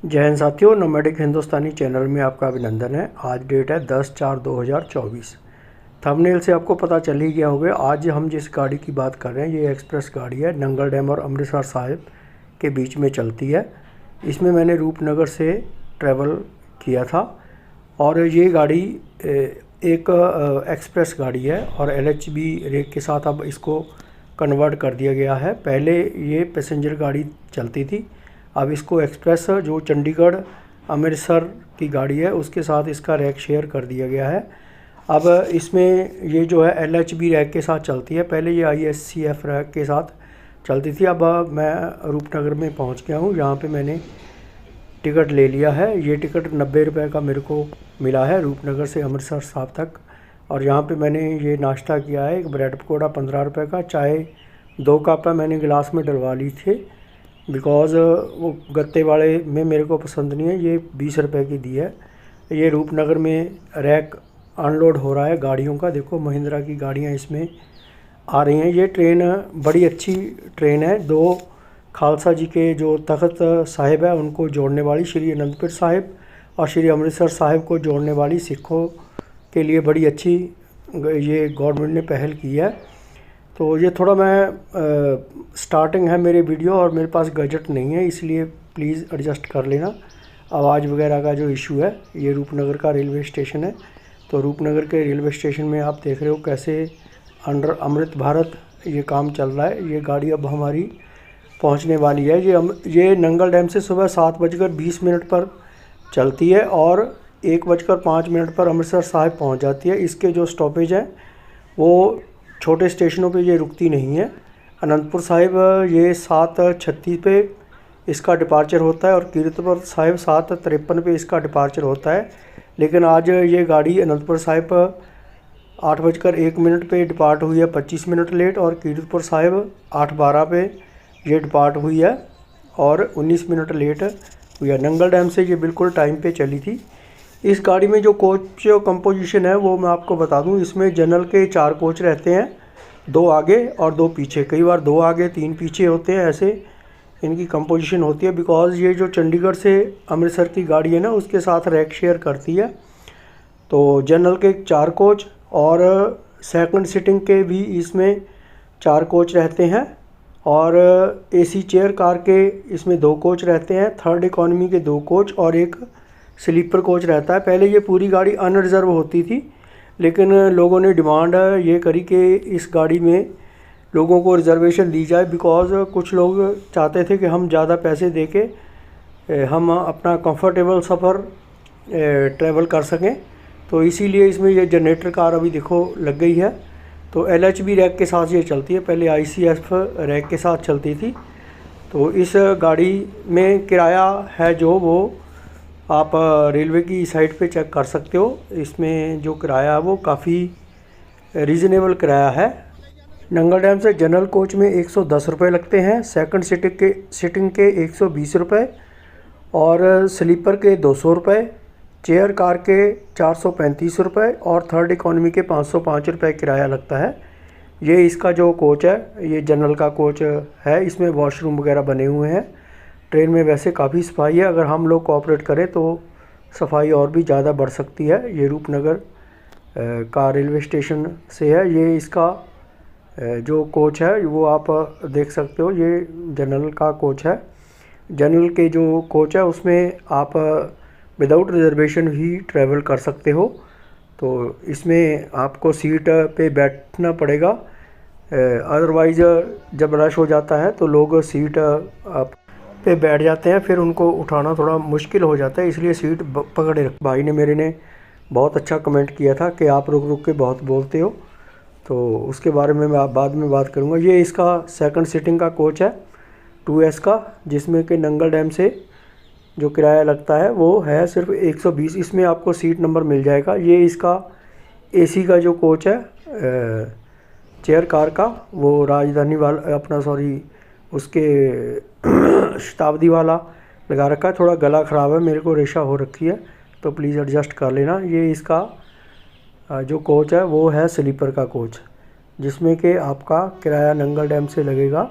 जय हिंद साथियों, नोमैडिक हिंदुस्तानी चैनल में आपका अभिनंदन है। आज डेट है 10/4/2024। थंबनेल से आपको पता चल ही गया होगा। आज हम जिस गाड़ी की बात कर रहे हैं ये एक्सप्रेस गाड़ी है, नंगल डैम और अमृतसर साहिब के बीच में चलती है। इसमें मैंने रूपनगर से ट्रैवल किया था और ये गाड़ी एक एक्सप्रेस गाड़ी है और LHB रेक के साथ अब इसको कन्वर्ट कर दिया गया है। पहले ये पैसेंजर गाड़ी चलती थी, अब इसको एक्सप्रेस जो चंडीगढ़ अमृतसर की गाड़ी है उसके साथ इसका रैक शेयर कर दिया गया है। अब इसमें ये जो है LHB रैक के साथ चलती है, पहले ये ISCF रैक के साथ चलती थी। अब मैं रूपनगर में पहुंच गया हूं, यहाँ पे मैंने टिकट ले लिया है। ये टिकट 90 रुपये का मेरे को मिला है रूपनगर से अमृतसर साहिब तक। और यहाँ पे मैंने ये नाश्ता किया है, एक ब्रेड पकौड़ा 15 रुपये का, चाय 2 कप मैंने गिलास में डलवा ली थी बिकॉज़ वो गत्ते वाले में मेरे को पसंद नहीं है। ये 20 रुपये की दी है। ये रूपनगर में रैक अनलोड हो रहा है गाड़ियों का। देखो महिंद्रा की गाड़ियाँ इसमें आ रही हैं। ये ट्रेन बड़ी अच्छी ट्रेन है। 2 खालसा जी के जो तख्त साहिब है उनको जोड़ने वाली, श्री अनंदपुर साहिब और श्री अमृतसर साहिब को जोड़ने वाली सिखों के लिए बड़ी अच्छी ये गवर्नमेंट ने पहल की है। तो ये थोड़ा मैं स्टार्टिंग है मेरे वीडियो और मेरे पास गजट नहीं है, इसलिए प्लीज़ एडजस्ट कर लेना। आवाज़ वगैरह का जो इशू है। ये रूपनगर का रेलवे स्टेशन है। तो रूपनगर के रेलवे स्टेशन में आप देख रहे हो कैसे अंडर अमृत भारत ये काम चल रहा है। ये गाड़ी अब हमारी पहुंचने वाली है। ये नंगल डैम से सुबह 7:20 पर चलती है और 1:05 पर अमृतसर साहिब पहुंच जाती है। इसके जो स्टॉपेज हैं वो छोटे स्टेशनों पे ये रुकती नहीं है। अनंतपुर साहिब ये 7:36 पे इसका डिपार्चर होता है और कीरतपुर साहिब 7:53 पे इसका डिपार्चर होता है। लेकिन आज ये गाड़ी अनंतपुर साहिब 8:01 पे डिपार्ट हुई है, 25 मिनट लेट, और कीरतपुर साहिब 8:12 पे ये डिपार्ट हुई है और 19 मिनट लेट हुई है। नंगल डैम से ये बिल्कुल टाइम पे चली थी। इस गाड़ी में जो कोच कंपोजिशन है वो मैं आपको बता दूं। इसमें जनरल के 4 कोच रहते हैं, 2 आगे और 2 पीछे। कई बार 2 आगे 3 पीछे होते हैं, ऐसे इनकी कंपोजिशन होती है। बिकॉज़ ये जो चंडीगढ़ से अमृतसर की गाड़ी है ना उसके साथ रैक शेयर करती है। तो जनरल के 4 कोच और सेकंड सीटिंग के भी इसमें 4 कोच रहते हैं और AC चेयर कार के इसमें 2 कोच रहते हैं, थर्ड इकॉनमी के 2 कोच और एक स्लीपर कोच रहता है। पहले ये पूरी गाड़ी अनरिजर्व होती थी, लेकिन लोगों ने डिमांड ये करी कि इस गाड़ी में लोगों को रिजर्वेशन दी जाए। बिकॉज़ कुछ लोग चाहते थे कि हम ज़्यादा पैसे दे के हम अपना कंफर्टेबल सफ़र ट्रैवल कर सकें। तो इसीलिए इसमें ये जनरेटर कार अभी देखो लग गई है। तो LHB रैक के साथ ये चलती है, पहले ICF रैक के साथ चलती थी। तो इस गाड़ी में किराया है जो वो आप रेलवे की साइट पे चेक कर सकते हो। इसमें जो किराया है वो काफ़ी रीज़नेबल किराया है। नंगल डैम से जनरल कोच में 110 रुपये लगते हैं, सेकंड सीटिंग के 120 रुपये और स्लीपर के 200 रुपये, चेयर कार के 435 रुपये और थर्ड इकॉनमी के 505 रुपये किराया लगता है। ये इसका जो कोच है ये जनरल का कोच है। इसमें वॉशरूम वगैरह बने हुए हैं। ट्रेन में वैसे काफ़ी सफाई है, अगर हम लोग कोऑपरेट करें तो सफाई और भी ज़्यादा बढ़ सकती है। ये रूपनगर का रेलवे स्टेशन से है। ये इसका जो कोच है वो आप देख सकते हो, ये जनरल का कोच है। जनरल के जो कोच है उसमें आप विदाउट रिजर्वेशन भी ट्रैवल कर सकते हो। तो इसमें आपको सीट पे बैठना पड़ेगा, अदरवाइज़ जब रश हो जाता है तो लोग सीट आप पे बैठ जाते हैं, फिर उनको उठाना थोड़ा मुश्किल हो जाता है, इसलिए सीट पकड़े रख। भाई ने मेरे ने बहुत अच्छा कमेंट किया था कि आप रुक रुक के बहुत बोलते हो, तो उसके बारे में मैं बाद में बात करूँगा। ये इसका सेकंड सीटिंग का कोच है 2S का, जिसमें कि नंगल डैम से जो किराया लगता है वो है सिर्फ 120। इसमें आपको सीट नंबर मिल जाएगा। ये इसका AC का जो कोच है चेयर कार का, वो राजधानी वाला अपना उसके शताब्दी वाला लगा रखा है। थोड़ा गला ख़राब है, मेरे को रेशा हो रखी है, तो प्लीज़ एडजस्ट कर लेना। ये इसका जो कोच है वो है स्लीपर का कोच, जिसमें कि आपका किराया नंगल डैम से लगेगा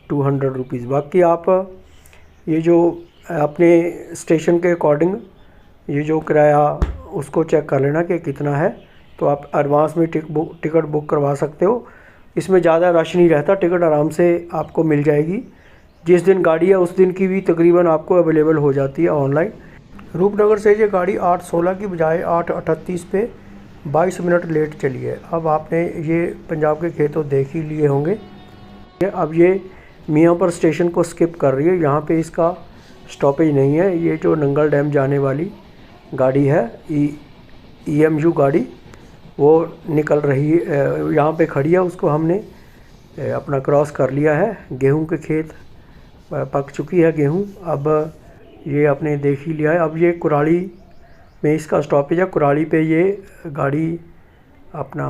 200 रुपीज़। बाकी आप ये जो अपने स्टेशन के अकॉर्डिंग ये जो किराया उसको चेक कर लेना कि कितना है, तो आप एडवांस में टिकट बुक करवा सकते हो। इसमें ज़्यादा रश नहीं रहता, टिकट आराम से आपको मिल जाएगी। जिस दिन गाड़ी है उस दिन की भी तकरीबन आपको अवेलेबल हो जाती है ऑनलाइन। रूपनगर से ये गाड़ी 8:16 की बजाय 8:38 पे 22 मिनट लेट चली है। अब आपने ये पंजाब के खेतों देख ही लिए होंगे। अब ये मियांपुर स्टेशन को स्किप कर रही है, यहाँ पे इसका स्टॉपेज नहीं है। ये जो नंगल डैम जाने वाली गाड़ी है EMU गाड़ी, वो निकल रही है, यहाँ पे खड़ी है। उसको हमने अपना क्रॉस कर लिया है। गेहूं के खेत पक चुकी है गेहूं, अब ये आपने देख ही लिया है। अब ये कुराली में इसका स्टॉपेज है। कुराली पे ये गाड़ी अपना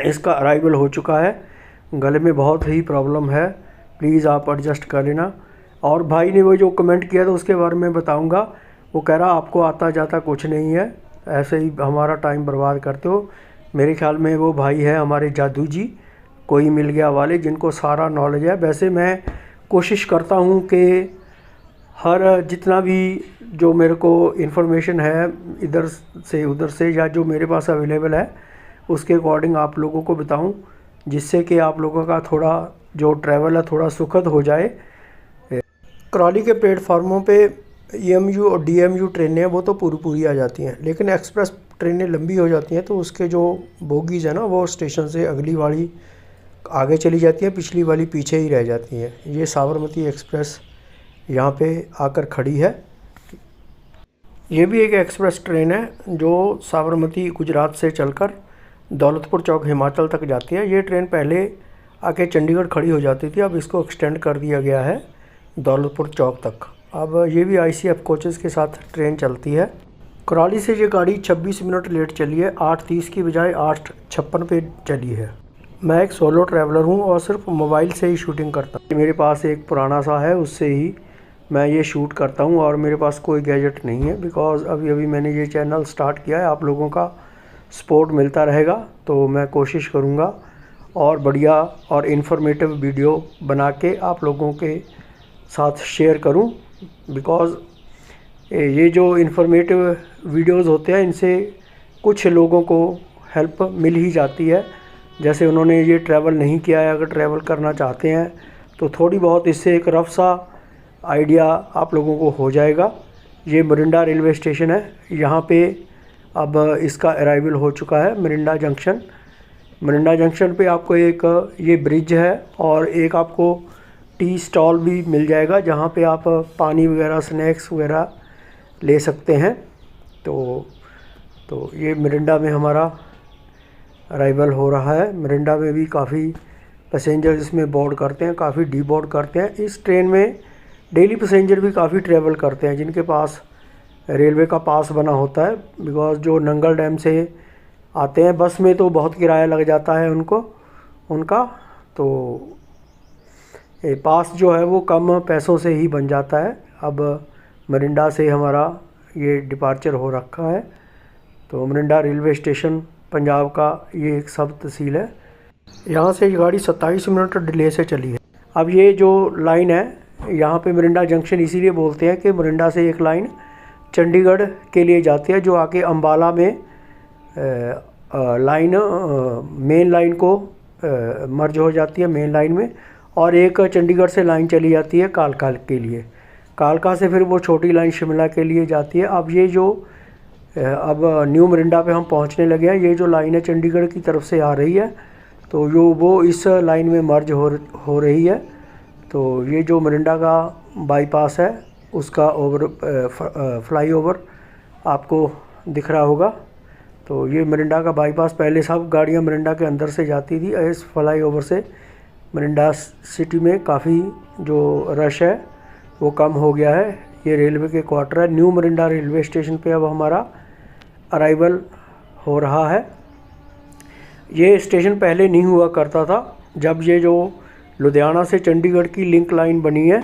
इसका अराइवल हो चुका है। गले में बहुत ही प्रॉब्लम है, प्लीज़ आप एडजस्ट कर लेना। और भाई ने वो जो कमेंट किया था उसके बारे में बताऊंगा। वो कह रहा आपको आता जाता कुछ नहीं है, ऐसे ही हमारा टाइम बर्बाद करते हो। मेरे ख्याल में वो भाई है हमारे जादू जी, कोई मिल गया वाले, जिनको सारा नॉलेज है। वैसे मैं कोशिश करता हूँ कि हर जितना भी जो मेरे को इन्फॉर्मेशन है इधर से उधर से या जो मेरे पास अवेलेबल है उसके अकॉर्डिंग आप लोगों को बताऊं, जिससे कि आप लोगों का थोड़ा जो ट्रैवल है थोड़ा सुखद हो जाए। कुराली के प्लेटफार्मों पे EMU और DMU ट्रेनें हैं वो तो पूरी आ जाती हैं, लेकिन एक्सप्रेस ट्रेनें लंबी हो जाती हैं तो उसके जो बोगीज़ है ना वो स्टेशन से अगली वाली आगे चली जाती है, पिछली वाली पीछे ही रह जाती है। ये साबरमती एक्सप्रेस यहाँ पे आकर खड़ी है। ये भी एक एक्सप्रेस ट्रेन है जो साबरमती गुजरात से चलकर दौलतपुर चौक हिमाचल तक जाती है। ये ट्रेन पहले आके चंडीगढ़ खड़ी हो जाती थी, अब इसको एक्सटेंड कर दिया गया है दौलतपुर चौक तक। अब ये भी ICF कोचेज़ के साथ ट्रेन चलती है। कुराली से ये गाड़ी 26 मिनट लेट चली है, 8:30 की बजाय 8:56 पे चली है। मैं एक सोलो ट्रैवलर हूँ और सिर्फ मोबाइल से ही शूटिंग करता हूँ। मेरे पास एक पुराना सा है, उससे ही मैं ये शूट करता हूँ और मेरे पास कोई गैजेट नहीं है। बिकॉज़ अभी मैंने ये चैनल स्टार्ट किया है, आप लोगों का सपोर्ट मिलता रहेगा तो मैं कोशिश करूँगा और बढ़िया और इन्फॉर्मेटिव वीडियो बना के आप लोगों के साथ शेयर करूँ। बिकॉज़ ये जो इन्फॉर्मेटिव वीडियोज़ होते हैं इनसे कुछ लोगों को हेल्प मिल ही जाती है। जैसे उन्होंने ये ट्रैवल नहीं किया है, अगर ट्रैवल करना चाहते हैं तो थोड़ी बहुत इससे एक रफ सा आइडिया आप लोगों को हो जाएगा। ये मोरिंडा रेलवे स्टेशन है, यहाँ पे अब इसका अराइवल हो चुका है मोरिंडा जंक्शन। मोरिंडा जंक्शन पे आपको एक ये ब्रिज है और एक आपको टी स्टॉल भी मिल जाएगा जहाँ पे आप पानी वगैरह स्नैक्स वगैरह ले सकते हैं। तो ये मोरिंडा में हमारा अराइवल हो रहा है। मोरिंडा में भी काफ़ी पैसेंजर इसमें बोर्ड करते हैं, काफ़ी डी बोर्ड करते हैं। इस ट्रेन में डेली पैसेंजर भी काफ़ी ट्रैवल करते हैं जिनके पास रेलवे का पास बना होता है। बिकॉज़ जो नंगल डैम से आते हैं बस में तो बहुत किराया लग जाता है उनका तो पास जो है वो कम पैसों से ही बन जाता है। अब मोरिंडा से हमारा ये डिपार्चर हो रखा है। तो मोरिंडा रेलवे स्टेशन पंजाब का ये एक सब तहसील है। यहाँ से ये गाड़ी 27 मिनट डिले से चली है। अब ये जो लाइन है यहाँ पे मोरिंडा जंक्शन इसीलिए बोलते हैं कि मोरिंडा से एक लाइन चंडीगढ़ के लिए जाती है जो आके अम्बाला में लाइन मेन लाइन को मर्ज हो जाती है मेन लाइन में, और एक चंडीगढ़ से लाइन चली जाती है कालका के लिए। कालका से फिर वो छोटी लाइन शिमला के लिए जाती है। अब ये जो अब न्यू मोरिंडा पे हम पहुंचने लगे हैं, ये जो लाइन है चंडीगढ़ की तरफ से आ रही है तो वो इस लाइन में मर्ज हो रही है। तो ये जो मोरिंडा का बाईपास है उसका फ्लाईओवर आपको दिख रहा होगा। तो ये मोरिंडा का बाईपास, पहले सब गाड़ियाँ मोरिंडा के अंदर से जाती थी, इस फ्लाईओवर से मोरिंडा सिटी में काफ़ी जो रश है वो कम हो गया है। ये रेलवे के क्वार्टर है। न्यू मोरिंडा रेलवे स्टेशन पे अब हमारा अराइवल हो रहा है। ये स्टेशन पहले नहीं हुआ करता था, जब ये जो लुधियाना से चंडीगढ़ की लिंक लाइन बनी है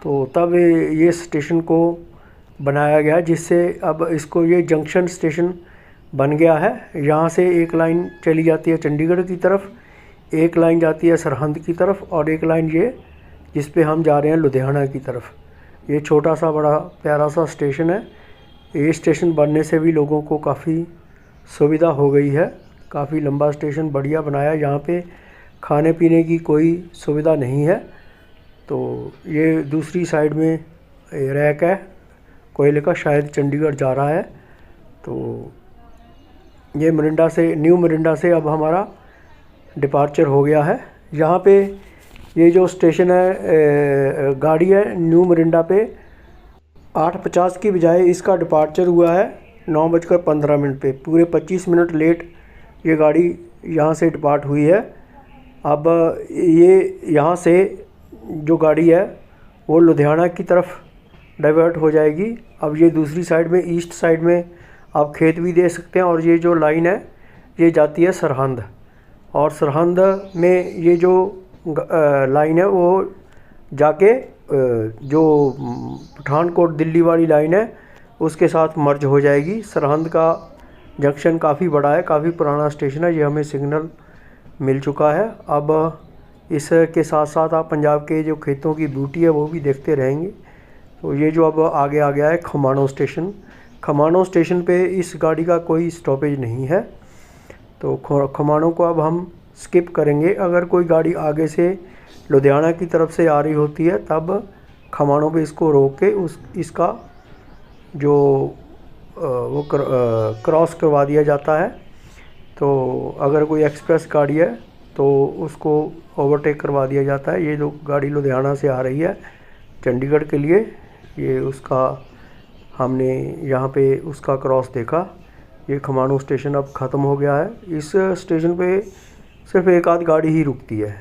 तो तब ये स्टेशन को बनाया गया, जिससे अब इसको ये जंक्शन स्टेशन बन गया है। यहाँ से एक लाइन चली जाती है चंडीगढ़ की तरफ, एक लाइन जाती है सरहंद की तरफ और एक लाइन ये जिस पे हम जा रहे हैं लुधियाना की तरफ। ये छोटा सा बड़ा प्यारा सा स्टेशन है। ये स्टेशन बनने से भी लोगों को काफ़ी सुविधा हो गई है। काफ़ी लंबा स्टेशन बढ़िया बनाया। यहाँ पे खाने पीने की कोई सुविधा नहीं है। तो ये दूसरी साइड में रैक है कोयले का, शायद चंडीगढ़ जा रहा है। तो ये मोरिंडा से, न्यू मोरिंडा से अब हमारा डिपार्चर हो गया है। यहाँ पे ये जो स्टेशन है, गाड़ी है न्यू मोरिंडा पे 8:50 की बजाय इसका डिपार्चर हुआ है 9:15 पे। पूरे 25 मिनट लेट ये गाड़ी यहाँ से डिपार्ट हुई है। अब ये यहाँ से जो गाड़ी है वो लुधियाना की तरफ डाइवर्ट हो जाएगी। अब ये दूसरी साइड में, ईस्ट साइड में आप खेत भी दे सकते हैं। और ये जो लाइन है ये जाती है सरहंद, और सरहंद में ये जो लाइन है वो जाके जो पठानकोट दिल्ली वाली लाइन है उसके साथ मर्ज हो जाएगी। सरहंद का जंक्शन काफ़ी बड़ा है, काफ़ी पुराना स्टेशन है। ये हमें सिग्नल मिल चुका है। अब इसके साथ साथ आप पंजाब के जो खेतों की ब्यूटी है वो भी देखते रहेंगे। तो ये जो अब आगे आ गया है खमाणों स्टेशन। खमाणों स्टेशन पे इस गाड़ी का कोई स्टॉपेज नहीं है। तो खमाणों को अब हम स्किप करेंगे। अगर कोई गाड़ी आगे से लुधियाना की तरफ से आ रही होती है तब खमाणों पे इसको रोक के इसका जो वो क्रॉस करवा दिया जाता है। तो अगर कोई एक्सप्रेस गाड़ी है तो उसको ओवरटेक करवा दिया जाता है। ये जो गाड़ी लुधियाना से आ रही है चंडीगढ़ के लिए, ये उसका हमने यहाँ पे उसका क्रॉस देखा। ये खमाणों स्टेशन अब ख़त्म हो गया है। इस स्टेशन पे सिर्फ एक आध गाड़ी ही रुकती है।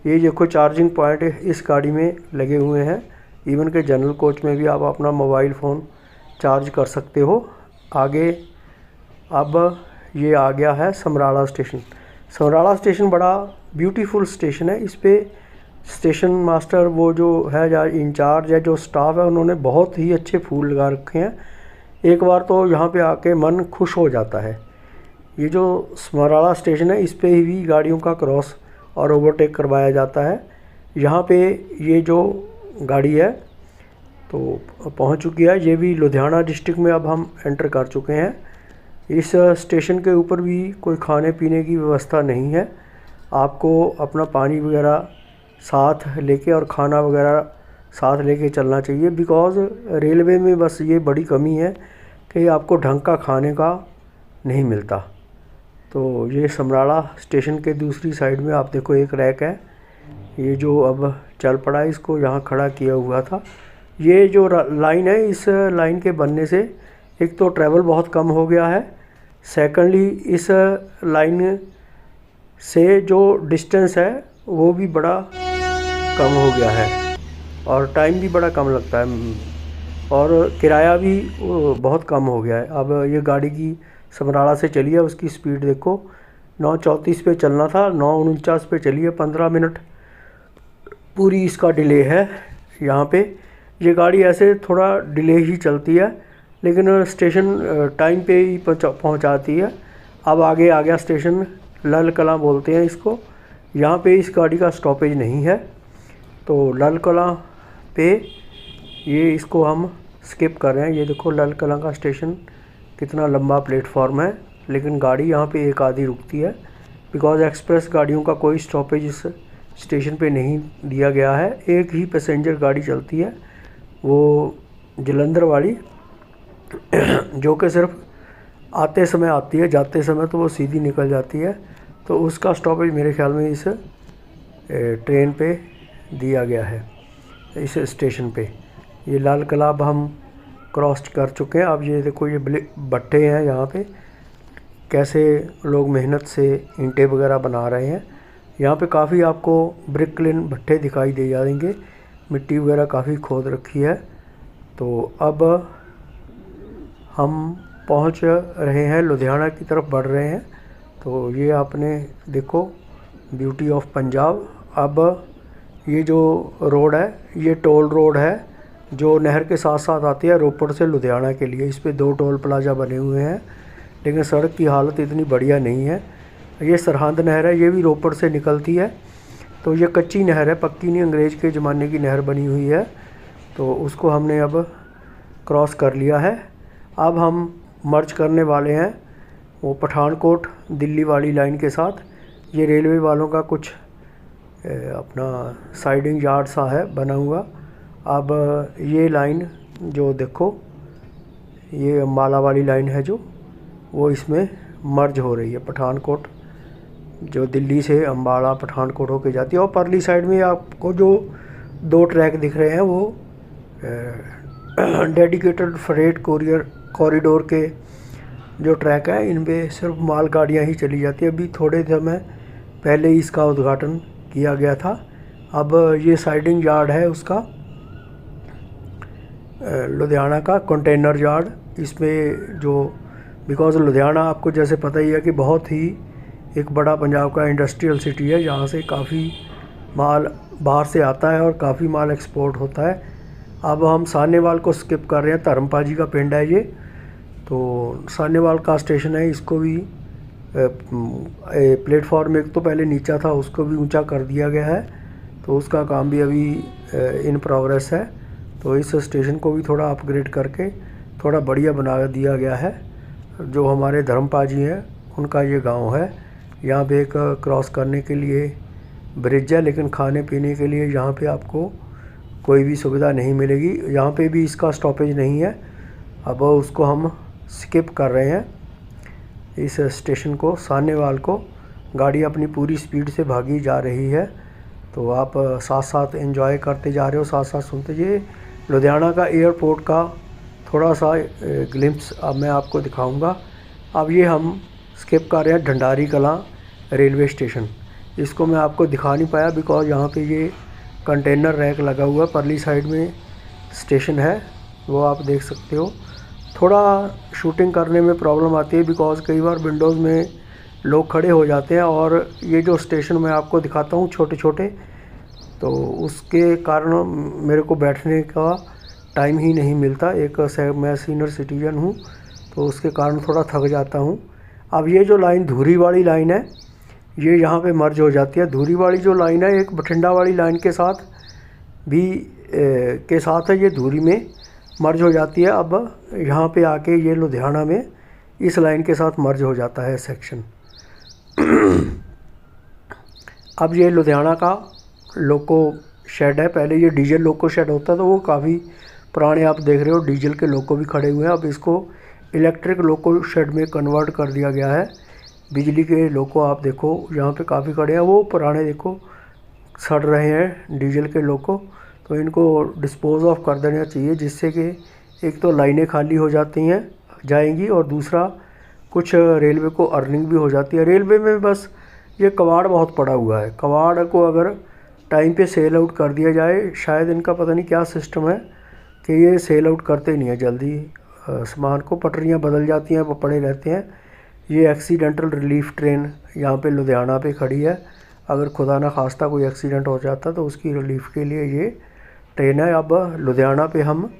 ये देखो चार्जिंग पॉइंट इस गाड़ी में लगे हुए हैं। इवन के जनरल कोच में भी आप अपना मोबाइल फ़ोन चार्ज कर सकते हो। आगे अब ये आ गया है समराला स्टेशन। समराला स्टेशन बड़ा ब्यूटीफुल स्टेशन है। इस पे स्टेशन मास्टर वो जो है, या इंचार्ज है, जो स्टाफ है, उन्होंने बहुत ही अच्छे फूल लगा रखे हैं। एक बार तो यहाँ पे आके मन खुश हो जाता है। ये जो समराला स्टेशन है इस पे ही गाड़ियों का क्रॉस और ओवरटेक करवाया जाता है। यहाँ पे ये जो गाड़ी है तो पहुँच चुकी है। ये भी लुधियाना डिस्ट्रिक्ट में अब हम एंटर कर चुके हैं। इस स्टेशन के ऊपर भी कोई खाने पीने की व्यवस्था नहीं है। आपको अपना पानी वगैरह साथ लेके और खाना वगैरह साथ लेके चलना चाहिए। बिकॉज़ रेलवे में बस ये बड़ी कमी है कि आपको ढंग का खाने का नहीं मिलता। तो ये समराला स्टेशन के दूसरी साइड में आप देखो एक रैक है। ये जो अब चल पड़ा है, इसको यहाँ खड़ा किया हुआ था। ये जो लाइन है, इस लाइन के बनने से एक तो ट्रैवल बहुत कम हो गया है। सेकंडली इस लाइन से जो डिस्टेंस है वो भी बड़ा कम हो गया है और टाइम भी बड़ा कम लगता है और किराया भी बहुत कम हो गया है। अब ये गाड़ी की समराला से चली है, उसकी स्पीड देखो 9:34 पे चलना था, 9:49 पे चली है। 15 मिनट पूरी इसका डिले है। यहाँ पे ये गाड़ी ऐसे थोड़ा डिले ही चलती है लेकिन स्टेशन टाइम पे ही पहुँचाती है। अब आगे आ गया स्टेशन लल कलां बोलते हैं इसको। यहाँ पे इस गाड़ी का स्टॉपेज नहीं है। तो लल कलां पे ये इसको हम स्किप कर रहे हैं। ये देखो लल कलां का स्टेशन कितना लंबा प्लेटफॉर्म है, लेकिन गाड़ी यहाँ पे एक आधी रुकती है। बिकॉज़ एक्सप्रेस गाड़ियों का कोई स्टॉपेज इस स्टेशन पे नहीं दिया गया है। एक ही पैसेंजर गाड़ी चलती है, वो जलंधर वाली, जो कि सिर्फ आते समय आती है, जाते समय तो वो सीधी निकल जाती है। तो उसका स्टॉपेज मेरे ख्याल में इस ट्रेन पे दिया गया है, इस स्टेशन पे। ये लाल किला अब हम क्रॉस कर चुके हैं। अब ये देखो ये भट्टे हैं, यहाँ पे कैसे लोग मेहनत से ईंटें वगैरह बना रहे हैं। यहाँ पे काफ़ी आपको ब्रिकलिन भट्टे दिखाई दे जाएंगे, मिट्टी वगैरह काफ़ी खोद रखी है। तो अब हम पहुँच रहे हैं, लुधियाना की तरफ बढ़ रहे हैं। तो ये आपने देखो ब्यूटी ऑफ पंजाब। अब ये जो रोड है ये टोल रोड है जो नहर के साथ साथ आती है रोपड़ से लुधियाना के लिए। इस पे 2 टोल प्लाजा बने हुए हैं, लेकिन सड़क की हालत इतनी बढ़िया नहीं है। ये सरहंद नहर है, ये भी रोपड़ से निकलती है। तो ये कच्ची नहर है, पक्की नहीं, अंग्रेज़ के ज़माने की नहर बनी हुई है। तो उसको हमने अब क्रॉस कर लिया है। अब हम मर्ज करने वाले हैं वो पठानकोट दिल्ली वाली लाइन के साथ। ये रेलवे वालों का कुछ अपना साइडिंग यार्ड सा है बना हुआ। अब ये लाइन जो देखो, ये अम्बाला वाली लाइन है जो, वो इसमें मर्ज हो रही है। पठानकोट जो दिल्ली से अम्बाला पठानकोट होके जाती है। और परली साइड में आपको जो 2 ट्रैक दिख रहे हैं वो डेडिकेटेड फ्रेट कॉरिडोर के जो ट्रैक है, इन पे सिर्फ माल गाड़ियाँ ही चली जाती है। अभी थोड़े समय पहले ही इसका उद्घाटन किया गया था। अब ये साइडिंग यार्ड है उसका, लुधियाना का कंटेनर यार्ड। इसमें जो बिकॉज़ लुधियाना आपको जैसे पता ही है कि बहुत ही एक बड़ा पंजाब का इंडस्ट्रियल सिटी है, जहाँ से काफ़ी माल बाहर से आता है और काफ़ी माल एक्सपोर्ट होता है। अब हम सान्यवाल को स्किप कर रहे हैं, धर्मपाजी का पिंड है ये। तो सान्यवाल का स्टेशन है, इसको भी प्लेटफॉर्म एक तो पहले नीचा था, उसको भी ऊंचा कर दिया गया है। तो उसका काम भी अभी इन प्रोग्रेस है। तो इस स्टेशन को भी थोड़ा अपग्रेड करके थोड़ा बढ़िया बना दिया गया है। जो हमारे धर्मपाजी हैं उनका ये गांव है। यहाँ पे एक क्रॉस करने के लिए ब्रिज है, लेकिन खाने पीने के लिए यहाँ पे आपको कोई भी सुविधा नहीं मिलेगी। यहाँ पे भी इसका स्टॉपेज नहीं है। अब उसको हम स्किप कर रहे हैं, इस स्टेशन को, सान्यवाल को। गाड़ी अपनी पूरी स्पीड से भागी जा रही है। तो आप साथ साथ एंजॉय करते जा रहे हो, साथ साथ सुनते। ये लुधियाना का एयरपोर्ट का थोड़ा सा ग्लिम्प्स अब मैं आपको दिखाऊंगा। अब ये हम स्किप कर रहे हैं ढंडारी कलां रेलवे स्टेशन। इसको मैं आपको दिखा नहीं पाया बिकॉज़ यहाँ पे ये कंटेनर रैक लगा हुआ है। परली साइड में स्टेशन है, वो आप देख सकते हो। थोड़ा शूटिंग करने में प्रॉब्लम आती है बिकॉज़ कई बार विंडोज़ में लोग खड़े हो जाते हैं। और ये जो स्टेशन मैं आपको दिखाता हूँ छोटे छोटे, तो उसके कारण मेरे को बैठने का टाइम ही नहीं मिलता। मैं सीनियर सिटीज़न हूँ, तो उसके कारण थोड़ा थक जाता हूँ। अब ये जो लाइन धूरी वाली लाइन है, ये यहाँ पे मर्ज हो जाती है। धूरी वाली जो लाइन है एक बठिंडा वाली लाइन के साथ भी के साथ है, ये धूरी में मर्ज हो जाती है। अब यहाँ पे आके ये लुधियाना में इस लाइन के साथ मर्ज हो जाता है सेक्शन। अब ये लुधियाना का लोको शेड है। पहले ये डीजल लोको शेड होता था, वो काफ़ी पुराने आप देख रहे हो, डीजल के लोको भी खड़े हुए हैं। अब इसको इलेक्ट्रिक लोको शेड में कन्वर्ट कर दिया गया है। बिजली के लोको आप देखो यहाँ पे काफ़ी खड़े हैं। वो पुराने देखो सड़ रहे हैं डीजल के लोको, तो इनको डिस्पोज ऑफ कर देना चाहिए, जिससे कि एक तो लाइनें खाली हो जाएंगी और दूसरा कुछ रेलवे को अर्निंग भी हो जाती है। रेलवे में बस ये कबाड़ बहुत पड़ा हुआ है। कबाड़ को अगर टाइम पे सेल आउट कर दिया जाए, शायद इनका पता नहीं क्या सिस्टम है कि ये सेल आउट करते नहीं है जल्दी सामान को। पटरियाँ बदल जाती हैं, वो पड़े रहते हैं। ये एक्सीडेंटल रिलीफ ट्रेन यहाँ पे लुधियाना पे खड़ी है। अगर खुदा ना खास्ता कोई एक्सीडेंट हो जाता तो उसकी रिलीफ के लिए ये ट्रेन है। अब लुधियाना पे हम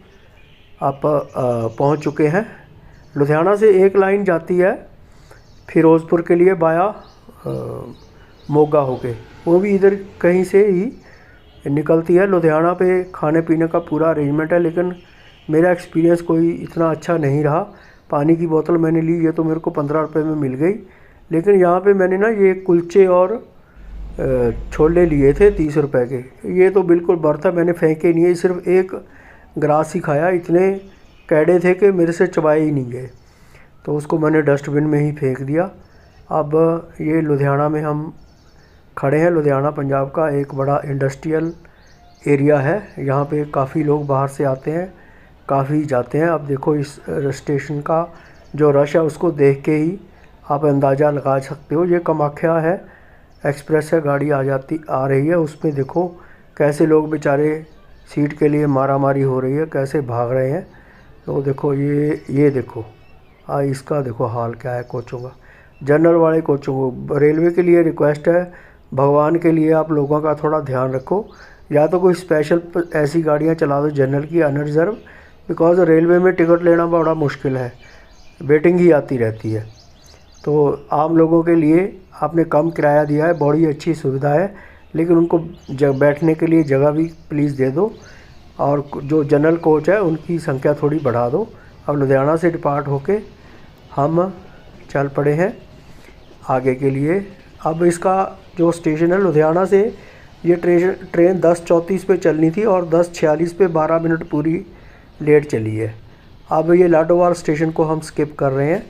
पहुँच चुके हैं। लुधियाना से एक लाइन जाती है फिरोज़पुर के लिए बाया मोगा होके, वो भी इधर कहीं से ही निकलती है। लुधियाना पे खाने पीने का पूरा अरेंजमेंट है, लेकिन मेरा एक्सपीरियंस कोई इतना अच्छा नहीं रहा। पानी की बोतल मैंने ली, ये तो मेरे को 15 रुपये में मिल गई, लेकिन यहाँ पे मैंने ना ये कुलचे और छोले लिए थे 30 रुपये के। ये तो बिल्कुल बर्थ है, मैंने फेंके नहीं है, सिर्फ एक ग्रास ही खाया। इतने कैडे थे कि मेरे से चबाए ही नहीं गए, तो उसको मैंने डस्टबिन में ही फेंक दिया। अब ये लुधियाना में हम खड़े हैं। लुधियाना पंजाब का एक बड़ा इंडस्ट्रियल एरिया है। यहाँ पे काफ़ी लोग बाहर से आते हैं, काफ़ी जाते हैं। अब देखो इस स्टेशन का जो रश है उसको देख के ही आप अंदाज़ा लगा सकते हो। ये कामाख्या है एक्सप्रेस है, गाड़ी आ रही है। उसमें देखो कैसे लोग बेचारे सीट के लिए मारामारी हो रही है, कैसे भाग रहे हैं। तो देखो ये देखो इसका देखो हाल क्या है कोचों का, जनरल वाले कोचों को। रेलवे के लिए रिक्वेस्ट है, भगवान के लिए आप लोगों का थोड़ा ध्यान रखो। या तो कोई स्पेशल ऐसी गाड़ियाँ चला दो जनरल की अनरिजर्व, बिकॉज़ रेलवे में टिकट लेना बड़ा मुश्किल है, वेटिंग ही आती रहती है। तो आम लोगों के लिए आपने कम किराया दिया है, बड़ी अच्छी सुविधा है। लेकिन उनको बैठने के लिए जगह भी प्लीज़ दे दो, और जो जनरल कोच है उनकी संख्या थोड़ी बढ़ा दो। अब लुधियाना से डिपार्ट होके हम चल पड़े हैं आगे के लिए। अब इसका जो स्टेशन है लुधियाना से, ये ट्रेन 10:34 पे चलनी थी और 10:46 पे 12 मिनट पूरी लेट चली है। अब ये लाडोवाल स्टेशन को हम स्किप कर रहे हैं,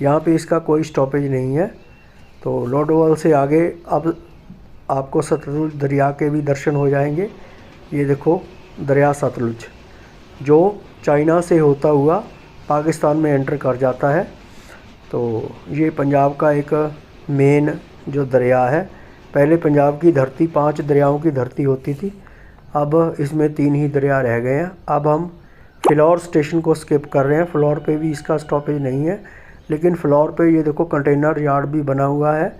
यहाँ पे इसका कोई स्टॉपेज नहीं है। तो लाडोवाल से आगे अब आपको सतलुज दरिया के भी दर्शन हो जाएंगे। ये देखो दरिया सतलुज जो चाइना से होता हुआ पाकिस्तान में एंटर कर जाता है। तो ये पंजाब का एक मेन जो दरिया है। पहले पंजाब की धरती 5 दरियाओं की धरती होती थी, अब इसमें 3 ही दरिया रह गए हैं। अब हम फिलौर स्टेशन को स्किप कर रहे हैं। फिलौर पे भी इसका स्टॉपेज नहीं है, लेकिन फिलौर पे ये देखो कंटेनर यार्ड भी बना हुआ है।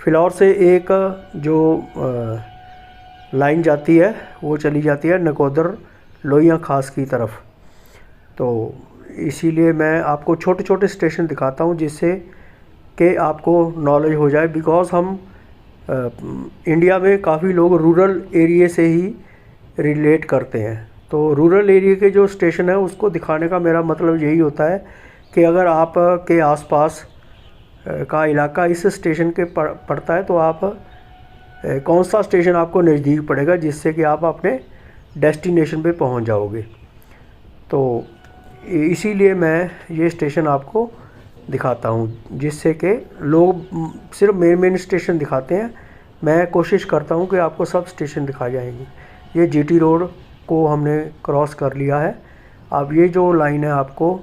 फिलौर से एक जो लाइन जाती है वो चली जाती है नकोदर लोहिया खास की तरफ। तो इसीलिए मैं आपको छोटे छोटे स्टेशन दिखाता हूँ जिससे कि आपको नॉलेज हो जाए। बिकॉज़ हम इंडिया में काफ़ी लोग रूरल एरिया से ही रिलेट करते हैं। तो रूरल एरिया के जो स्टेशन है उसको दिखाने का मेरा मतलब यही होता है कि अगर आप के आसपास का इलाका इस स्टेशन के पड़ता है तो आप कौन सा स्टेशन आपको नज़दीक पड़ेगा जिससे कि आप अपने डेस्टिनेशन पे पहुंच जाओगे। तो इसीलिए मैं ये स्टेशन आपको दिखाता हूँ, जिससे कि लोग सिर्फ मेन स्टेशन दिखाते हैं। मैं कोशिश करता हूँ कि आपको सब स्टेशन दिखा जाएंगे। ये जीटी रोड को हमने क्रॉस कर लिया है। अब ये जो लाइन है आपको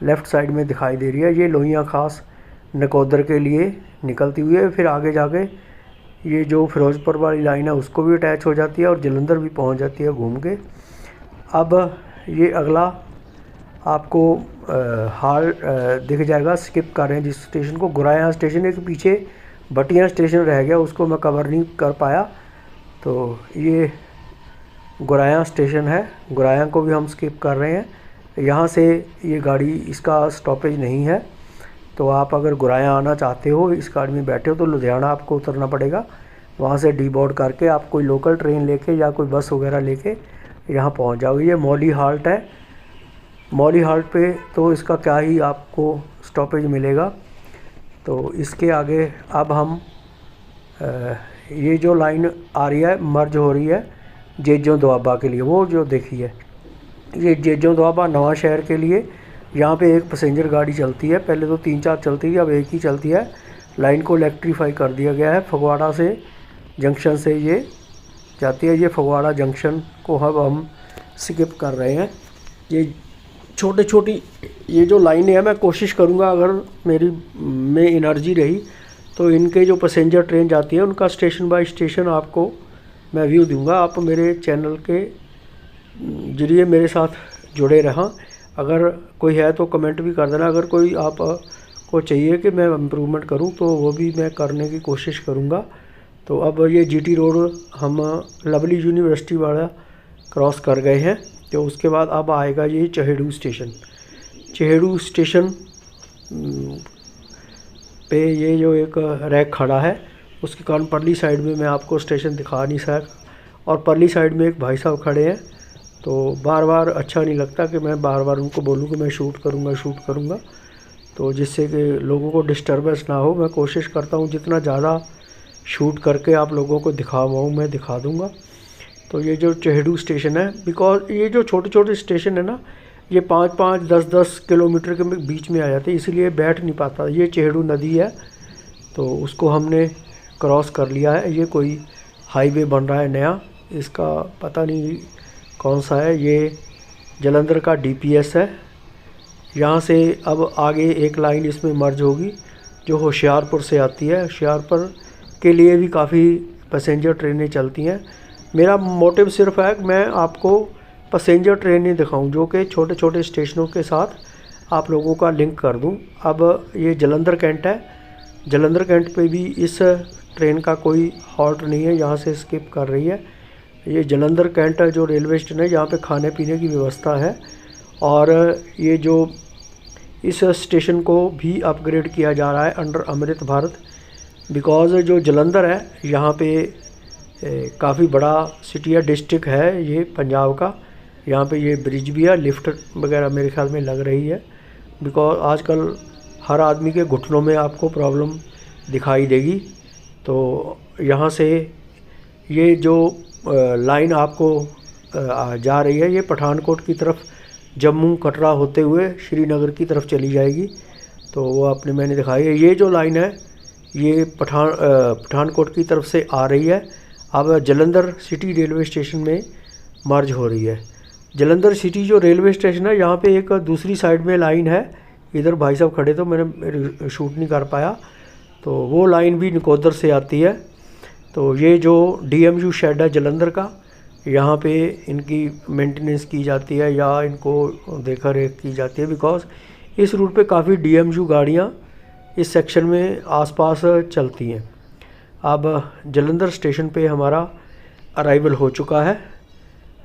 लेफ़्ट साइड में दिखाई दे रही है, ये लोहिया खास नकोदर के लिए निकलती हुई है। फिर आगे जाके ये जो फिरोजपुर वाली लाइन है उसको भी अटैच हो जाती है और जलंधर भी पहुंच जाती है घूम के। अब ये अगला आपको हाल दिख जाएगा, स्किप कर रहे हैं जिस स्टेशन को, गुराया स्टेशन। एक पीछे बटिया स्टेशन रह गया, उसको मैं कवर नहीं कर पाया। तो ये गुराया स्टेशन है, गुराया को भी हम स्किप कर रहे हैं। यहाँ से ये गाड़ी, इसका स्टॉपेज नहीं है। तो आप अगर गुराया आना चाहते हो, इस गाड़ी में बैठे हो, तो लुधियाना आपको उतरना पड़ेगा। वहाँ से डी बोर्ड करके आप कोई लोकल ट्रेन लेके या कोई बस वगैरह लेके यहाँ पहुँच जाओगे। ये मौली हाल्ट है। मौली हाल्ट पे तो इसका क्या ही आपको स्टॉपेज मिलेगा। तो इसके आगे अब हम ये जो लाइन आ रही है मर्ज हो रही है जेजों दोआबा के लिए, वो जो देखी है ये जेजों दोआबा नवा शहर के लिए। यहाँ पे एक पैसेंजर गाड़ी चलती है, पहले तो 3-4 चलती थी, अब एक ही चलती है। लाइन को इलेक्ट्रीफाई कर दिया गया है। फगवाड़ा से जंक्शन से ये जाती है। ये फगवाड़ा जंक्शन को अब हम स्किप कर रहे हैं। ये छोटी छोटी ये जो लाइनें हैं, मैं कोशिश करूँगा अगर मेरी में एनर्जी रही तो इनके जो पैसेंजर ट्रेन जाती है उनका स्टेशन बाय स्टेशन आपको मैं व्यू दूंगा। आप मेरे चैनल के जरिए मेरे साथ जुड़े रहें। अगर कोई है तो कमेंट भी कर देना। अगर कोई आप को चाहिए कि मैं इम्प्रूवमेंट करूं तो वो भी मैं करने की कोशिश करूंगा। तो अब ये जीटी रोड हम लवली यूनिवर्सिटी वाला क्रॉस कर गए हैं। तो उसके बाद अब आएगा ये चहेड़ू स्टेशन। चहेड़ू स्टेशन पे ये जो एक रैक खड़ा है उसके कारण परली साइड में मैं आपको स्टेशन दिखा नहीं सकता, और परली साइड में एक भाई साहब खड़े हैं। तो बार बार अच्छा नहीं लगता कि मैं बार बार उनको बोलूँ कि मैं शूट करूँगा, तो जिससे कि लोगों को डिस्टर्बेंस ना हो। मैं कोशिश करता हूँ जितना ज़्यादा शूट करके आप लोगों को दिखा पाऊँ मैं दिखा दूँगा। तो ये जो चहेड़ू स्टेशन है, बिकॉज ये जो छोटे छोटे स्टेशन है ना, ये 5-5, 10-10 किलोमीटर के बीच में आ जाते हैं, इसलिए बैठ नहीं पाता। ये चहेड़ू नदी है तो उसको हमने क्रॉस कर लिया है। ये कोई हाईवे बन रहा है नया, इसका पता नहीं कौन सा है। ये जलंधर का डीपीएस है। यहाँ से अब आगे एक लाइन इसमें मर्ज होगी जो होशियारपुर से आती है। होशियारपुर के लिए भी काफ़ी पैसेंजर ट्रेनें चलती हैं। मेरा मोटिव सिर्फ है कि मैं आपको पैसेंजर ट्रेनें दिखाऊं जो कि छोटे छोटे स्टेशनों के साथ आप लोगों का लिंक कर दूं। अब ये जलंधर कैंट है। जलंधर कैंट पे भी इस ट्रेन का कोई हॉल्ट नहीं है, यहाँ से स्किप कर रही है। ये जलंधर कैंट जो रेलवे स्टेशन है, यहाँ पे खाने पीने की व्यवस्था है। और ये जो इस स्टेशन को भी अपग्रेड किया जा रहा है अंडर अमृत भारत। बिकॉज़ जो जलंधर है यहाँ पे काफ़ी बड़ा सिटी या डिस्ट्रिक्ट है ये पंजाब का। यहाँ पे ये ब्रिज भी है, लिफ्ट वगैरह मेरे ख्याल में लग रही है, बिकॉज आजकल हर आदमी के घुटनों में आपको प्रॉब्लम दिखाई देगी। तो यहाँ से ये जो लाइन आपको जा रही है, ये पठानकोट की तरफ जम्मू कटरा होते हुए श्रीनगर की तरफ चली जाएगी। तो वो आपने मैंने दिखाई है। ये जो लाइन है ये पठानकोट की तरफ से आ रही है, अब जलंधर सिटी रेलवे स्टेशन में मर्ज हो रही है। जलंधर सिटी जो रेलवे स्टेशन है, यहाँ पे एक दूसरी साइड में लाइन है, इधर भाई साहब खड़े तो मैंने शूट नहीं कर पाया, तो वो लाइन भी नकोदर से आती है। तो ये जो DMU शेड है जलंधर का, यहाँ पे इनकी मेंटेनेंस की जाती है या इनको देखा रेख की जाती है, बिकॉज इस रूट पे काफ़ी DMU गाड़ियाँ इस सेक्शन में आसपास चलती हैं। अब जलंधर स्टेशन पे हमारा अराइवल हो चुका है।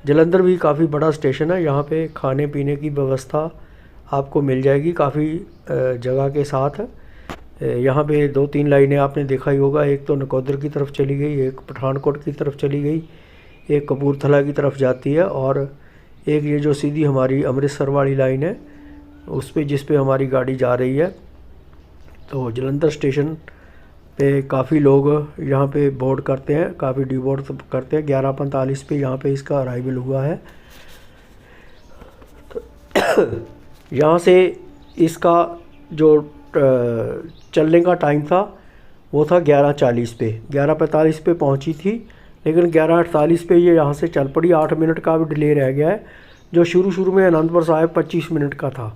जलंधर भी काफ़ी बड़ा स्टेशन है, यहाँ पे खाने पीने की व्यवस्था आपको मिल जाएगी काफ़ी जगह के साथ। यहाँ पे 2-3 लाइनें आपने देखा ही होगा, एक तो नकोदर की तरफ चली गई, एक पठानकोट की तरफ चली गई, एक कपूरथला की तरफ जाती है, और एक ये जो सीधी हमारी अमृतसर वाली लाइन है उस पे जिस पे हमारी गाड़ी जा रही है। तो जलंधर स्टेशन पे काफ़ी लोग यहाँ पे बोर्ड करते हैं, काफ़ी डीबोर्ड करते हैं। 11:45 पे यहाँ पे इसका अराइवल हुआ है। तो यहाँ से इसका जो चलने का टाइम था वो था 11:40 पे, 11:45 पे पहुँची थी, लेकिन 11:48 पे ये यहाँ से चल पड़ी। 8 मिनट का भी डिले रह गया है, जो शुरू में आनंदपुर साहिब 25 मिनट का था।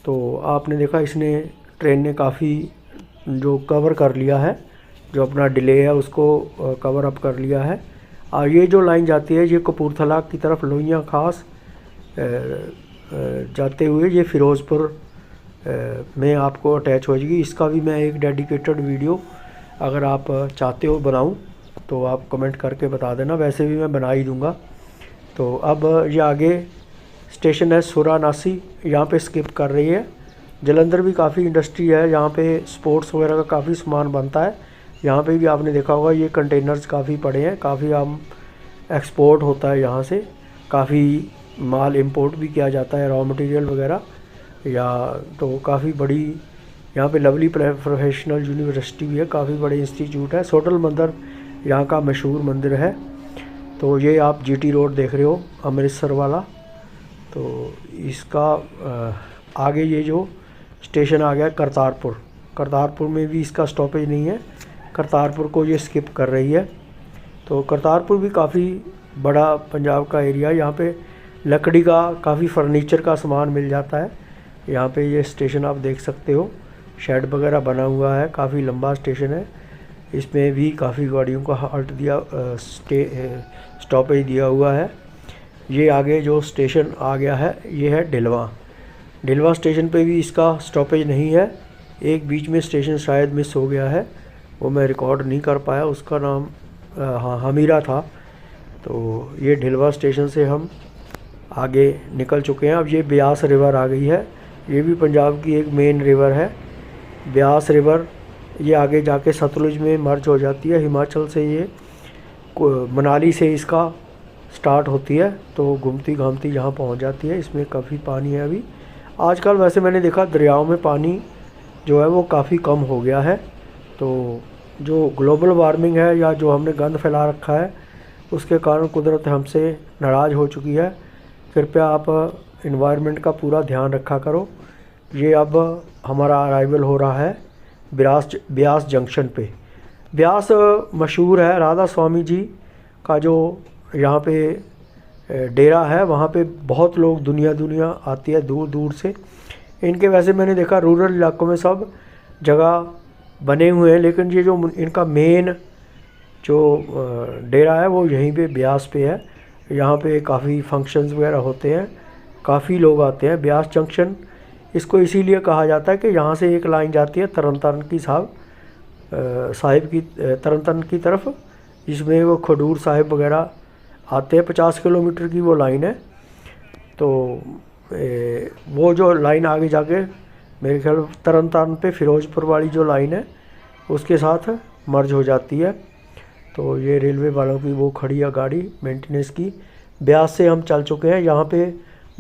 तो आपने देखा इसने ट्रेन ने काफ़ी जो कवर कर लिया है, जो अपना डिले है उसको कवर अप कर लिया है। और ये जो लाइन जाती है ये कपूरथला की तरफ लोहिया खास जाते हुए ये फ़िरोज़पुर में आपको अटैच हो जाएगी। इसका भी मैं एक डेडिकेटेड वीडियो अगर आप चाहते हो बनाऊं तो आप कमेंट करके बता देना, वैसे भी मैं बना ही दूंगा। तो अब ये आगे स्टेशन है सुरानासी, यहाँ पे स्किप कर रही है। जलंधर भी काफ़ी इंडस्ट्री है, यहाँ पे स्पोर्ट्स वगैरह का काफ़ी सामान बनता है। यहाँ पे भी आपने देखा होगा ये कंटेनर्स काफ़ी पड़े हैं, काफ़ी हम एक्सपोर्ट होता है यहाँ से, काफ़ी माल इंपोर्ट भी किया जाता है, रॉ मटेरियल वगैरह। या तो काफ़ी बड़ी यहाँ पे लवली प्रोफेशनल यूनिवर्सिटी भी है, काफ़ी बड़े इंस्टीट्यूट है। सोटल मंदिर यहाँ का मशहूर मंदिर है। तो ये आप GT रोड देख रहे हो अमृतसर वाला, तो इसका आगे ये जो स्टेशन आ गया करतारपुर। करतारपुर में भी इसका स्टॉपेज नहीं है, करतारपुर को ये स्किप कर रही है। तो करतारपुर भी काफ़ी बड़ा पंजाब का एरिया, यहाँ पे लकड़ी का काफ़ी फर्नीचर का सामान मिल जाता है। यहाँ पे ये स्टेशन आप देख सकते हो, शेड वगैरह बना हुआ है, काफ़ी लंबा स्टेशन है। इसमें भी काफ़ी गाड़ियों का हॉल्ट दिया स्टॉपेज दिया हुआ है। ये आगे जो स्टेशन आ गया है ये है ढिलवा। ढिलवा स्टेशन पे भी इसका स्टॉपेज नहीं है, एक बीच में स्टेशन शायद मिस हो गया है, वो मैं रिकॉर्ड नहीं कर पाया, उसका नाम हाँ हमीरा था। तो ये ढिलवा स्टेशन से हम आगे निकल चुके हैं। अब ये ब्यास रिवर आ गई है, ये भी पंजाब की एक मेन रिवर है। ब्यास रिवर ये आगे जाके सतलुज में मर्ज हो जाती है। हिमाचल से ये मनाली से इसका स्टार्ट होती है, तो घूमती घामती यहाँ पहुँच जाती है। इसमें काफ़ी पानी है अभी आजकल, वैसे मैंने देखा दरियाओं में पानी जो है वो काफ़ी कम हो गया है। तो जो ग्लोबल वार्मिंग है या जो हमने गंद फैला रखा है उसके कारण कुदरत हमसे नाराज़ हो चुकी है। कृपया आप इन्वायरमेंट का पूरा ध्यान रखा करो। ये अब हमारा अराइवल हो रहा है ब्यास जंक्शन पे। ब्यास मशहूर है, राधा स्वामी जी का जो यहाँ पे डेरा है, वहाँ पे बहुत लोग दुनिया आती है दूर दूर से। इनके वैसे मैंने देखा रूरल इलाकों में सब जगह बने हुए हैं, लेकिन ये जो इनका मेन जो डेरा है वो यहीं पे ब्यास पे है। यहाँ पे काफ़ी फंक्शंस वगैरह होते हैं, काफ़ी लोग आते हैं। ब्यास जंक्शन इसको इसीलिए कहा जाता है कि यहाँ से एक लाइन जाती है तरन तारण की तरफ, जिसमें वो खडूर साहिब वगैरह आते हैं। 50 किलोमीटर की वो लाइन है। तो वो जो लाइन आगे जाके मेरे ख्याल तरन तारण पे फ़िरोज़पुर वाली जो लाइन है उसके साथ मर्ज हो जाती है। तो ये रेलवे वालों की वो खड़ी है गाड़ी मेंटेनेंस की। ब्यास से हम चल चुके हैं, यहाँ पे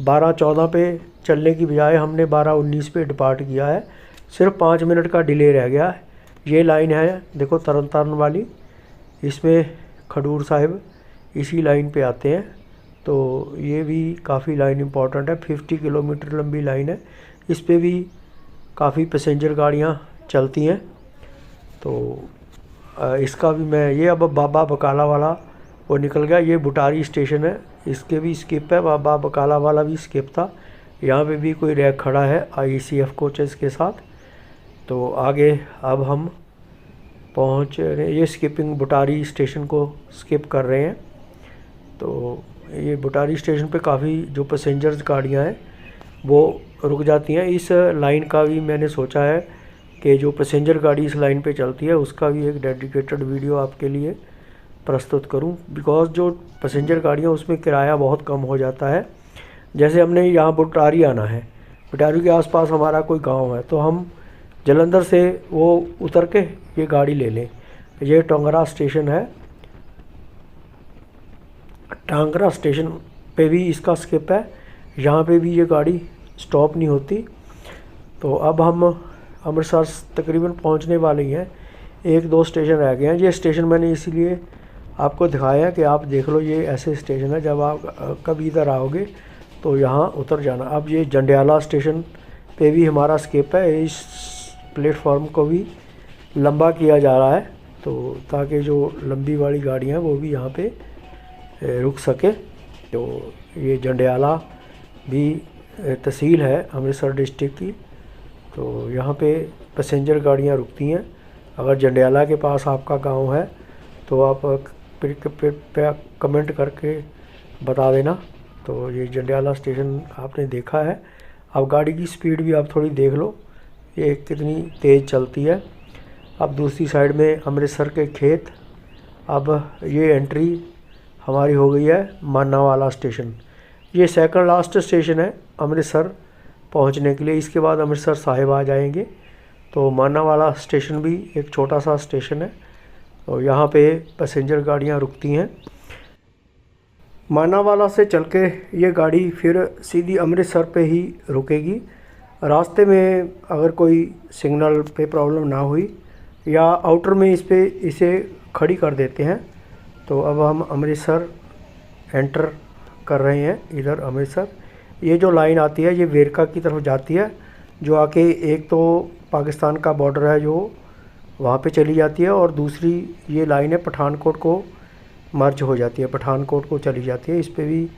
12-14 पे चलने की बजाय हमने 12-19 पे डिपार्ट किया है। सिर्फ 5 मिनट का डिले रह गया है। ये लाइन है देखो तरन तारण वाली, इसमें खडूर साहिब इसी लाइन पे आते हैं। तो ये भी काफ़ी लाइन इम्पॉर्टेंट है, 50 किलोमीटर लंबी लाइन है। इस पे भी काफ़ी पैसेंजर गाड़ियाँ चलती हैं। तो इसका भी मैं ये अब बाबा बकाला वाला वो निकल गया, ये बुटारी स्टेशन है, इसके भी स्किप है। बाबा बकाला वाला भी स्किप था। यहाँ पे भी कोई रैक खड़ा है IECF कोचेस के साथ। तो आगे अब हम पहुँच रहे, ये स्किपिंग बुटारी स्टेशन को स्किप कर रहे हैं। तो ये बुटारी स्टेशन पे काफ़ी जो पैसेंजर्स गाड़ियाँ हैं वो रुक जाती हैं। इस लाइन का भी मैंने सोचा है कि जो पैसेंजर गाड़ी इस लाइन पे चलती है उसका भी एक डेडिकेटेड वीडियो आपके लिए प्रस्तुत करूं, बिकॉज़ जो पैसेंजर गाड़ियाँ उसमें किराया बहुत कम हो जाता है। जैसे हमने यहाँ बुटारी आना है, बुटारी के आसपास हमारा कोई गांव है, तो हम जलंधर से वो उतर के ये गाड़ी ले लें। ये टोंगरा स्टेशन है, टांगरा स्टेशन पे भी इसका स्किप है, यहाँ पे भी ये गाड़ी स्टॉप नहीं होती। तो अब हम अमृतसर तकरीबन पहुँचने वाले हैं, 1-2 स्टेशन रह गए हैं। ये स्टेशन मैंने इसीलिए आपको दिखाया है कि आप देख लो, ये ऐसे स्टेशन है जब आप कभी इधर आओगे तो यहाँ उतर जाना। अब ये जंडियाला स्टेशन पे भी हमारा स्किप है, इस प्लेटफॉर्म को भी लंबा किया जा रहा है तो ताकि जो लंबी वाली गाड़ियाँ हैं वो भी यहाँ पे रुक सके। तो ये जंडियाला भी तहसील है अमृतसर डिस्ट्रिक्ट की, तो यहाँ पे पैसेंजर गाड़ियाँ रुकती हैं। अगर जंडियाला के पास आपका गांव है तो आप पे कमेंट करके बता देना। तो ये जंडियाला स्टेशन आपने देखा है। अब गाड़ी की स्पीड भी आप थोड़ी देख लो, ये कितनी तेज़ चलती है। अब दूसरी साइड में अमृतसर के खेत। अब ये एंट्री हमारी हो गई है मानावाला स्टेशन। ये सेकंड लास्ट स्टेशन है अमृतसर पहुंचने के लिए, इसके बाद अमृतसर साहिब आ जाएंगे। तो मानावाला स्टेशन भी एक छोटा सा स्टेशन है और यहाँ पे पैसेंजर गाड़ियाँ रुकती हैं। मानावाला से चल के ये गाड़ी फिर सीधी अमृतसर पे ही रुकेगी। रास्ते में अगर कोई सिग्नल पे प्रॉब्लम ना हुई या आउटर में इसे खड़ी कर देते हैं। तो अब हम अमृतसर एंटर कर रहे हैं। इधर अमृतसर ये जो लाइन आती है ये वेरका की तरफ जाती है, जो आके एक तो पाकिस्तान का बॉर्डर है जो वहाँ पे चली जाती है, और दूसरी ये लाइन है पठानकोट को मर्ज हो जाती है, पठानकोट को चली जाती है। इस पे भी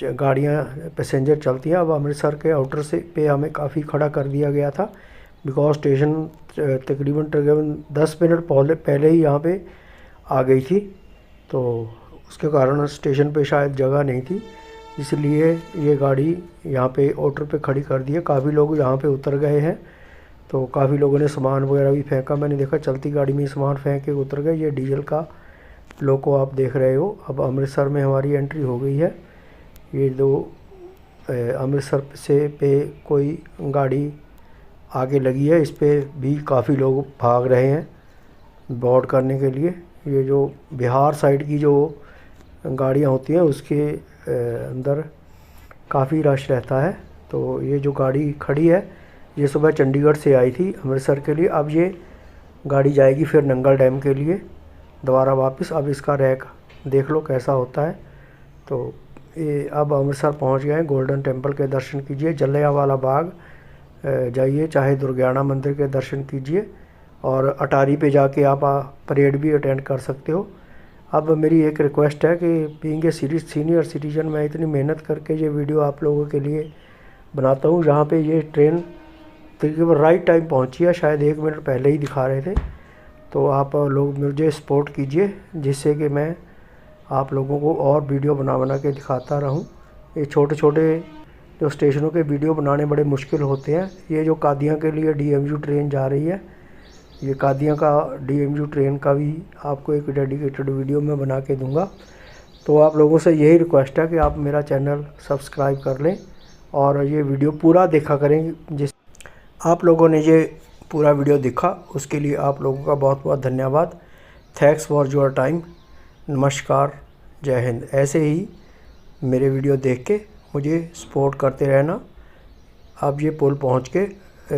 गाड़ियाँ पैसेंजर चलती हैं। अब अमृतसर के आउटर से पे हमें काफ़ी खड़ा कर दिया गया था, बिकॉज स्टेशन तकरीबन 10 मिनट पहले ही यहाँ पे आ गई थी। तो उसके कारण स्टेशन पे शायद जगह नहीं थी, इसलिए ये गाड़ी यहाँ पे ऑटो पे खड़ी कर दी है। काफ़ी लोग यहाँ पे उतर गए हैं, तो काफ़ी लोगों ने सामान वगैरह भी फेंका। मैंने देखा चलती गाड़ी में सामान फेंक के उतर गए। ये डीजल का लोको आप देख रहे हो। अब अमृतसर में हमारी एंट्री हो गई है। ये दो अमृतसर से पे कोई गाड़ी आगे लगी है, इस पे भी काफ़ी लोग भाग रहे हैं बोर्ड करने के लिए। ये जो बिहार साइड की जो गाड़ियाँ होती हैं उसके अंदर काफ़ी रश रहता है। तो ये जो गाड़ी खड़ी है ये सुबह चंडीगढ़ से आई थी अमृतसर के लिए। अब ये गाड़ी जाएगी फिर नंगल डैम के लिए दोबारा वापस। अब इसका रैक देख लो कैसा होता है। तो ये अब अमृतसर पहुंच गए हैं। गोल्डन टेम्पल के दर्शन कीजिए, जलियांवाला बाग जाइए, चाहे दुर्गियाना मंदिर के दर्शन कीजिए, और अटारी पे जाके आप परेड भी अटेंड कर सकते हो। अब मेरी एक रिक्वेस्ट है कि बीइंग ए सीनियर सिटीजन मैं इतनी मेहनत करके ये वीडियो आप लोगों के लिए बनाता हूँ। जहाँ पे ये ट्रेन तकरीबन राइट टाइम पहुँची है, शायद 1 मिनट पहले ही दिखा रहे थे। तो आप लोग मुझे सपोर्ट कीजिए जिससे कि मैं आप लोगों को और वीडियो बना के दिखाता रहूं। ये छोटे छोटे जो स्टेशनों के वीडियो बनाने बड़े मुश्किल होते हैं। ये जो कादियाँ के लिए DMU ट्रेन जा रही है, ये कादियाँ का DMU ट्रेन का भी आपको एक डेडिकेटेड वीडियो मैं बना के दूंगा। तो आप लोगों से यही रिक्वेस्ट है कि आप मेरा चैनल सब्सक्राइब कर लें और ये वीडियो पूरा देखा करें। जिस आप लोगों ने ये पूरा वीडियो देखा उसके लिए आप लोगों का बहुत बहुत धन्यवाद। Thanks for your time. नमस्कार, जय हिंद। ऐसे ही मेरे वीडियो देख के मुझे सपोर्ट करते रहना। अब ये पुल पहुँच के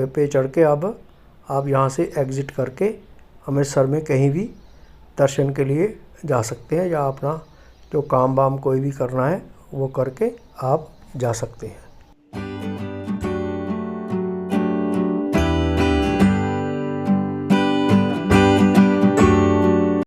पे चढ़ के अब आप यहाँ से एग्ज़िट करके अमृतसर में कहीं भी दर्शन के लिए जा सकते हैं, या अपना जो काम वाम कोई भी करना है वो करके आप जा सकते हैं।